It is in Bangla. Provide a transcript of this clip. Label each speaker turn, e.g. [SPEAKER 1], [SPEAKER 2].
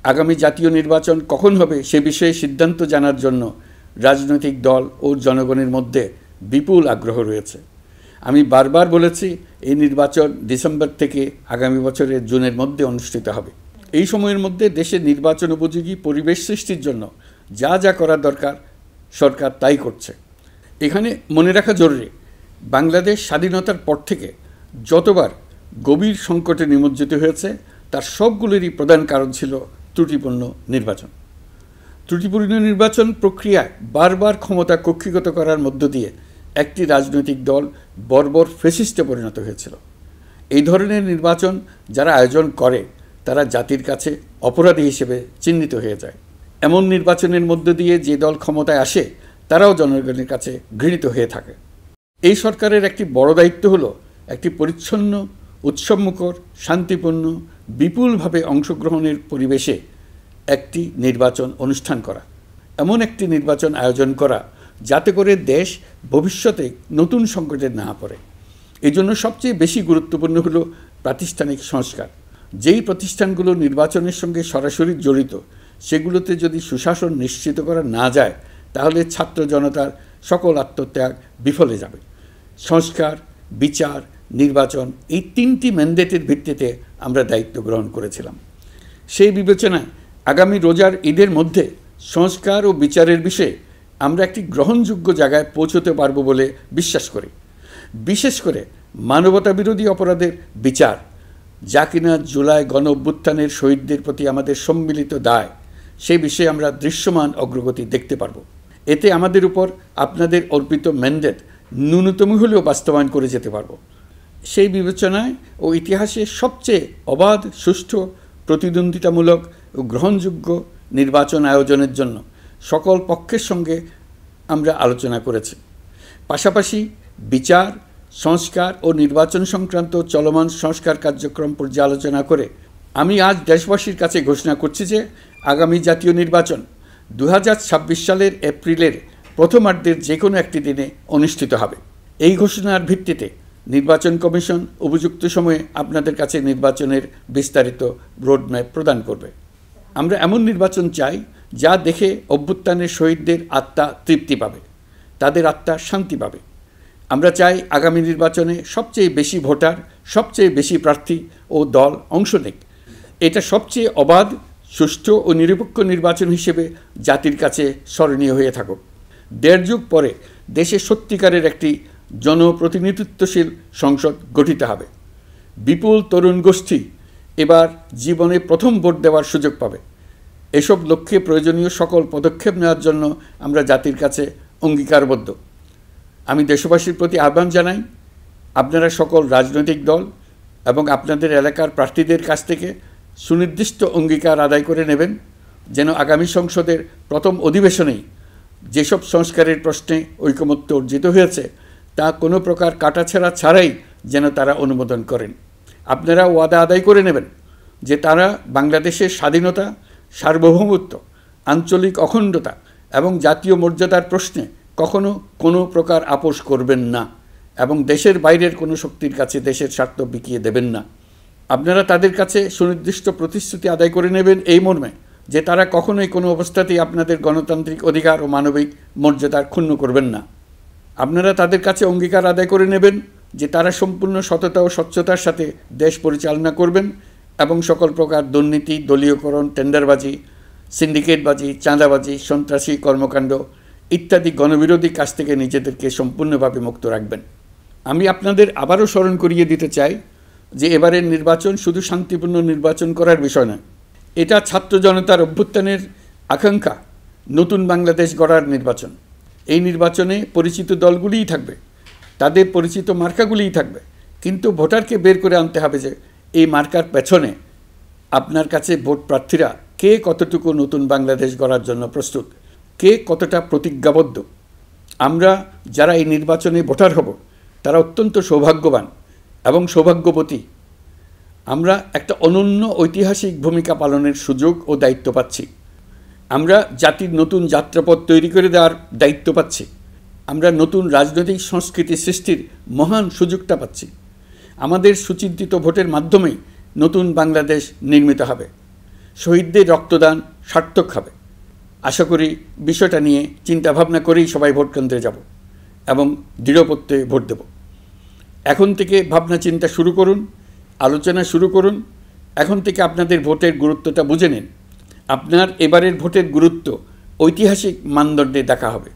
[SPEAKER 1] আগামী জাতীয় নির্বাচন কখন হবে সে বিষয়ে সিদ্ধান্ত জানার জন্য রাজনৈতিক দল ও জনগণের মধ্যে বিপুল আগ্রহ রয়েছে। আমি বারবার বলেছি, এই নির্বাচন ডিসেম্বর থেকে আগামী বছরের জুনের মধ্যে অনুষ্ঠিত হবে। এই সময়ের মধ্যে দেশের নির্বাচন উপযোগী পরিবেশ সৃষ্টির জন্য যা যা করা দরকার সরকার তাই করছে। এখানে মনে রাখা জরুরি, বাংলাদেশ স্বাধীনতার পর থেকে যতবার গভীর সংকটে নিমজ্জিত হয়েছে তার সবগুলোরই প্রধান কারণ ছিল ত্রুটিপূর্ণ নির্বাচন। ত্রুটিপূর্ণ নির্বাচন প্রক্রিয়ায় বারবার ক্ষমতা কক্ষিগত করার মধ্য দিয়ে একটি রাজনৈতিক দল বর্বর ফ্যাসিস্টে পরিণত হয়েছিল। এই ধরনের নির্বাচন যারা আয়োজন করে তারা জাতির কাছে অপরাধী হিসেবে চিহ্নিত হয়ে যায়। এমন নির্বাচনের মধ্য দিয়ে যে দল ক্ষমতায় আসে তারাও জনগণের কাছে ঘৃণিত হয়ে থাকে। এই সরকারের একটি বড় দায়িত্ব হলো একটি পরিচ্ছন্ন, উৎসবমুখর, শান্তিপূর্ণ, বিপুলভাবে অংশগ্রহণের পরিবেশে একটি নির্বাচন অনুষ্ঠান করা, এমন একটি নির্বাচন আয়োজন করা যাতে করে দেশ ভবিষ্যতে নতুন সংকটে না পড়ে। এই জন্য সবচেয়ে বেশি গুরুত্বপূর্ণ হলো প্রাতিষ্ঠানিক সংস্কার। যেই প্রতিষ্ঠানগুলো নির্বাচনের সঙ্গে সরাসরি জড়িত সেগুলোতে যদি সুশাসন নিশ্চিত করা না যায় তাহলে ছাত্র জনতার সকল আত্মত্যাগ বিফলে যাবে। সংস্কার, বিচার, নির্বাচন এই তিনটি ম্যান্ডেটের ভিত্তিতে আমরা দায়িত্ব গ্রহণ করেছিলাম। সেই বিবেচনায় আগামী রোজার ঈদের মধ্যে সংস্কার ও বিচারের বিষয়ে আমরা একটি গ্রহণযোগ্য জায়গায় পৌঁছতে পারব বলে বিশ্বাস করি। বিশেষ করে মানবতাবিরোধী অপরাধের বিচার, যা কিনা জুলাই গণ অভ্যুত্থানের শহীদদের প্রতি আমাদের সম্মিলিত দায়, সেই বিষয়ে আমরা দৃশ্যমান অগ্রগতি দেখতে পারব। এতে আমাদের উপর আপনাদের অর্পিত ম্যান্ডেট ন্যূনতম হলেও বাস্তবায়ন করে যেতে পারব। সেই বিবেচনায় ও ইতিহাসে সবচেয়ে অবাধ, সুষ্ঠু, প্রতিদ্বন্দ্বিতামূলক ও গ্রহণযোগ্য নির্বাচন আয়োজনের জন্য সকল পক্ষের সঙ্গে আমরা আলোচনা করেছি। পাশাপাশি বিচার, সংস্কার ও নির্বাচন সংক্রান্ত চলমান সংস্কার কার্যক্রম পর্যালোচনা করে আমি আজ দেশবাসীর কাছে ঘোষণা করছি যে আগামী জাতীয় নির্বাচন 2026 সালের এপ্রিলের প্রথমার্ধের যে কোনো একটি দিনে অনুষ্ঠিত হবে। এই ঘোষণার ভিত্তিতে নির্বাচন কমিশন উপযুক্ত সময়ে আপনাদের কাছে নির্বাচনের বিস্তারিত রোডম্যাপ প্রদান করবে। আমরা এমন নির্বাচন চাই যা দেখে অভ্যুত্থানের শহীদদের আত্মা তৃপ্তি পাবে, তাদের আত্মা শান্তি পাবে। আমরা চাই আগামী নির্বাচনে সবচেয়ে বেশি ভোটার, সবচেয়ে বেশি প্রার্থী ও দল অংশ নেক। এটা সবচেয়ে অবাধ, সুষ্ঠু ও নিরপেক্ষ নির্বাচন হিসেবে জাতির কাছে স্মরণীয় হয়ে থাকুক। 1.5 যুগ পরে দেশে সত্যিকারের একটি জনপ্রতিনিধিত্বশীল সংসদ গঠিত হবে। বিপুল তরুণ গোষ্ঠী এবার জীবনে প্রথম ভোট দেওয়ার সুযোগ পাবে। এসব লক্ষ্যে প্রয়োজনীয় সকল পদক্ষেপ নেওয়ার জন্য আমরা জাতির কাছে অঙ্গীকারবদ্ধ। আমি দেশবাসীর প্রতি আহ্বান জানাই, আপনারা সকল রাজনৈতিক দল এবং আপনাদের এলাকার প্রার্থীদের কাছ থেকে সুনির্দিষ্ট অঙ্গীকার আদায় করে নেবেন যেন আগামী সংসদের প্রথম অধিবেশনেই যেসব সংস্কারের প্রশ্নে ঐকমত্য অর্জিত হয়েছে তা কোনো প্রকার কাটাছেঁড়া ছাড়াই যেন তারা অনুমোদন করেন। আপনারা ওয়াদা আদায় করে নেবেন যে তারা বাংলাদেশের স্বাধীনতা, সার্বভৌমত্ব, আঞ্চলিক অখণ্ডতা এবং জাতীয় মর্যাদার প্রশ্নে কখনো কোনো প্রকার আপোষ করবেন না এবং দেশের বাইরের কোনো শক্তির কাছে দেশের স্বার্থ বিকিয়ে দেবেন না। আপনারা তাদের কাছে সুনির্দিষ্ট প্রতিশ্রুতি আদায় করে নেবেন এই মর্মে যে তারা কখনোই কোনো অবস্থাতেই আপনাদের গণতান্ত্রিক অধিকার ও মানবিক মর্যাদার ক্ষুণ্ণ করবেন না। আপনারা তাদের কাছে অঙ্গীকার আদায় করে নেবেন যে তারা সম্পূর্ণ সততা ও স্বচ্ছতার সাথে দেশ পরিচালনা করবেন এবং সকল প্রকার দুর্নীতি, দলীয়করণ, টেন্ডারবাজি, সিন্ডিকেটবাজি, চাঁদাবাজি, সন্ত্রাসী কর্মকাণ্ড ইত্যাদি গণবিরোধী কাজ থেকে নিজেদেরকে সম্পূর্ণভাবে মুক্ত রাখবেন। আমি আপনাদের আবারও স্মরণ করিয়ে দিতে চাই যে এবারের নির্বাচন শুধু শান্তিপূর্ণ নির্বাচন করার বিষয় নয়, এটা ছাত্র জনতার অভ্যুত্থানের আকাঙ্ক্ষা নতুন বাংলাদেশ গড়ার নির্বাচন। এই নির্বাচনে পরিচিত দলগুলিই থাকবে, তাদের পরিচিত মার্কাগুলিই থাকবে, কিন্তু ভোটারকে বের করে আনতে হবে যে এই মার্কার পেছনে আপনার কাছে ভোট প্রার্থীরা কে কতটুকু নতুন বাংলাদেশ গড়ার জন্য প্রস্তুত, কে কতটা প্রতিজ্ঞাবদ্ধ। আমরা যারা এই নির্বাচনে ভোটার হব তারা অত্যন্ত সৌভাগ্যবান এবং সৌভাগ্যবতী। আমরা একটা অনন্য ঐতিহাসিক ভূমিকা পালনের সুযোগ ও দায়িত্ব পাচ্ছি। আমরা জাতির নতুন যাত্রাপথ তৈরি করে দেওয়ার দায়িত্ব পাচ্ছি। আমরা নতুন রাজনৈতিক সংস্কৃতি সৃষ্টির মহান সুযোগটা পাচ্ছি। আমাদের সুচিন্তিত ভোটের মাধ্যমেই নতুন বাংলাদেশ নির্মিত হবে। শহীদদের রক্তদান সার্থক হবে। আশা করি বিষয়টা নিয়ে চিন্তাভাবনা করেই সবাই ভোট কেন্দ্রে যাব এবং দৃঢ়প্রত্যয়ে ভোট দেব। এখন থেকে ভাবনা চিন্তা শুরু করুন, আলোচনা শুরু করুন। এখন থেকে আপনাদের ভোটের গুরুত্বটা বুঝে নিন। আপনার এবারের ভোটের গুরুত্ব ঐতিহাসিক মানদণ্ডে দেখা হবে।